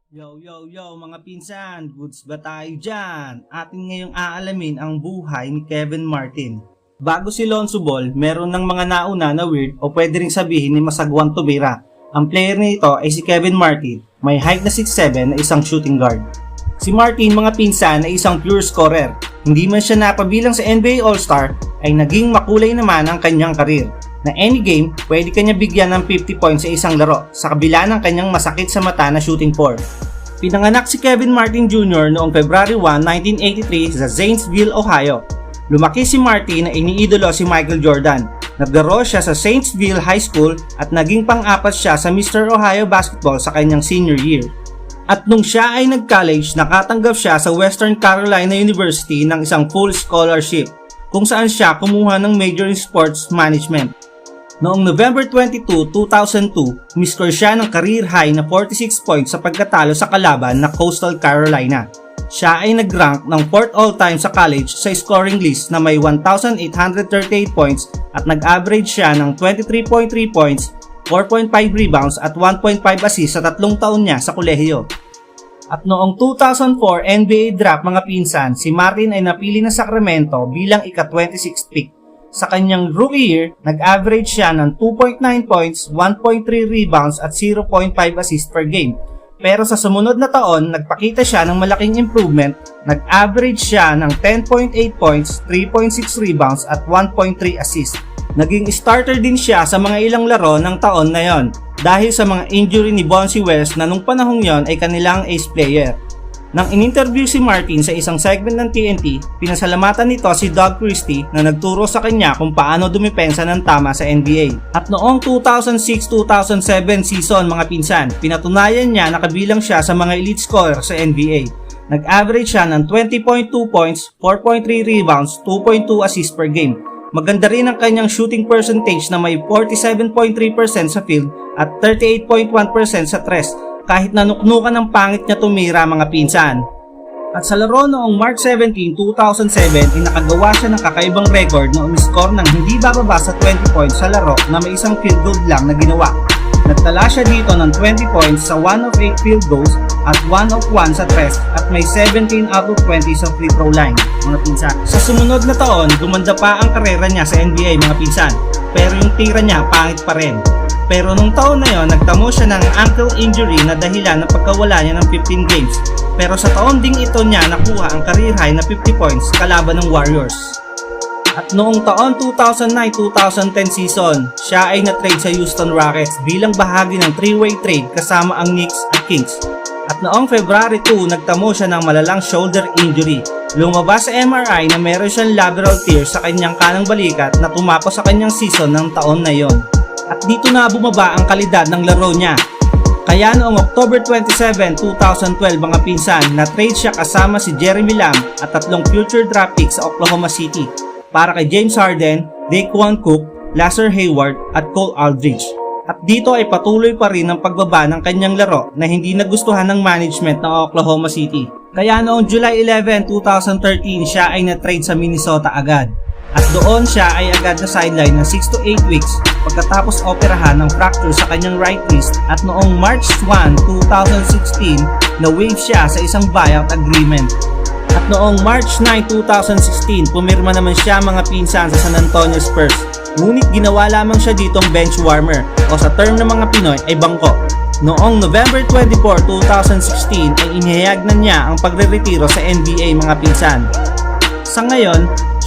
Yo mga pinsan, goods ba tayo dyan? Atin ngayong aalamin ang buhay ni Kevin Martin. Bago si Lonzo Ball, meron ng mga nauna na weird o pwede ring sabihin ni masagwang tumira. Ang player nito ay si Kevin Martin, may height na 6'7" na isang shooting guard. Si Martin mga pinsan ay isang pure scorer. Hindi man siya napabilang sa NBA All-Star ay naging makulay naman ang kanyang karir. Na any game, pwede kanya bigyan ng 50 points sa isang laro sa kabila ng kanyang masakit sa mata na shooting form. Pinanganak si Kevin Martin Jr. noong February 1, 1983 sa Zanesville, Ohio. Lumaki si Martin na iniidolo si Michael Jordan. Naglaro siya sa Zanesville High School at naging pang-apat siya sa Mr. Ohio Basketball sa kanyang senior year. At nung siya ay nag-college, nakatanggap siya sa Western Carolina University ng isang full scholarship kung saan siya kumuha ng major in sports management. Noong November 22, 2002, umiscore siya ng career high na 46 points sa pagkatalo sa kalaban na Coastal Carolina. Siya ay nag-rank ng 4th all-time sa college sa scoring list na may 1,838 points at nag-average siya ng 23.3 points, 4.5 rebounds at 1.5 assists sa 3 taon niya sa kolehiyo. At noong 2004 NBA draft mga pinsan, si Martin ay napili ng Sacramento bilang ika-26 pick. Sa kanyang rookie year, nag-average siya ng 2.9 points, 1.3 rebounds at 0.5 assists per game. Pero sa sumunod na taon, nagpakita siya ng malaking improvement, nag-average siya ng 10.8 points, 3.6 rebounds at 1.3 assists. Naging starter din siya sa mga ilang laro ng taon na yon dahil sa mga injury ni Bonzi Wells na nung panahong yon ay kanilang ace player. Nang in-interview si Martin sa isang segment ng TNT, pinasalamatan nito si Doug Christie na nagturo sa kanya kung paano dumipensa ng tama sa NBA. At noong 2006-2007 season mga pinsan, pinatunayan niya na kabilang siya sa mga elite scorer sa NBA. Nag-average siya ng 20.2 points, 4.3 rebounds, 2.2 assists per game. Maganda rin ang kanyang shooting percentage na may 47.3% sa field at 38.1% sa tres, kahit nanuknukan ng pangit niya tumira mga pinsan. At sa laro noong March 17, 2007 ay nakagawa siya ng kakaibang record na umiscore ng hindi bababa sa 20 points sa laro na may isang field goal lang na ginawa. Nagtala siya dito ng 20 points sa 1 of 8 field goals at 1 of 1 sa tres at may 17 out of 20 sa free throw line mga pinsan. Sa sumunod na taon, gumanda pa ang karera niya sa NBA mga pinsan, pero yung tira niya pangit pa rin. Pero nung taon na yon, nagtamo siya ng ankle injury na dahilan ng pagkawala niya ng 15 games. Pero sa taon ding ito niya nakuha ang career high na 50 points kalaban ng Warriors. At noong taon 2009-2010 season, siya ay na-trade sa Houston Rockets bilang bahagi ng 3-way trade kasama ang Knicks at Kings. At noong February 2, nagtamo siya ng malalang shoulder injury. Lumabas sa MRI na meron siyang lateral tear sa kanyang kanang balikat na tumapos sa kanyang season ng taon na yon. At dito na bumaba ang kalidad ng laro niya. Kaya noong October 27, 2012 mga pinsan, na-trade siya kasama si Jeremy Lamb at 3 future draft picks sa Oklahoma City para kay James Harden, Daquan Cook, Lazar Hayward at Cole Aldridge. At dito ay patuloy pa rin ang pagbaba ng kanyang laro na hindi nagustuhan ng management ng Oklahoma City. Kaya noong July 11, 2013 siya ay na-trade sa Minnesota agad. At doon siya ay agad na sideline ng 6 to 8 weeks pagkatapos operahan ng fracture sa kanyang right wrist at noong March 1, 2016 na-waive siya sa isang buyout agreement. At noong March 9, 2016 pumirma naman siya mga pinsan sa San Antonio Spurs. Ngunit ginawa lamang siya ditong bench warmer o sa term ng mga Pinoy ay bangko. Noong November 24, 2016 ay inihayag na niya ang pagre-retiro sa NBA mga pinsan.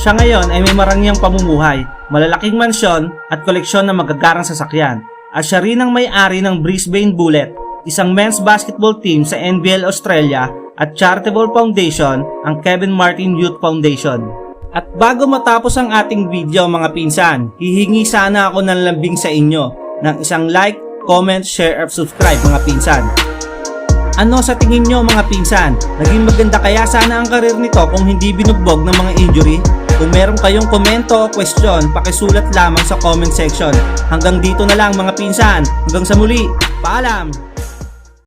Siya ngayon ay may marangyang pamumuhay, malalaking mansyon at koleksyon ng magagarang sasakyan. At siya rin ang may-ari ng Brisbane Bullet, isang men's basketball team sa NBL Australia at charitable foundation, ang Kevin Martin Youth Foundation. At bago matapos ang ating video mga pinsan, hihingi sana ako ng lambing sa inyo ng isang like, comment, share at subscribe mga pinsan. Ano sa tingin nyo mga pinsan? Naging maganda kaya sana ang karir nito kung hindi binugbog ng mga injury? Kung meron kayong komento o question, pakisulat lamang sa comment section. Hanggang dito na lang mga pinsan. Hanggang sa muli. Paalam!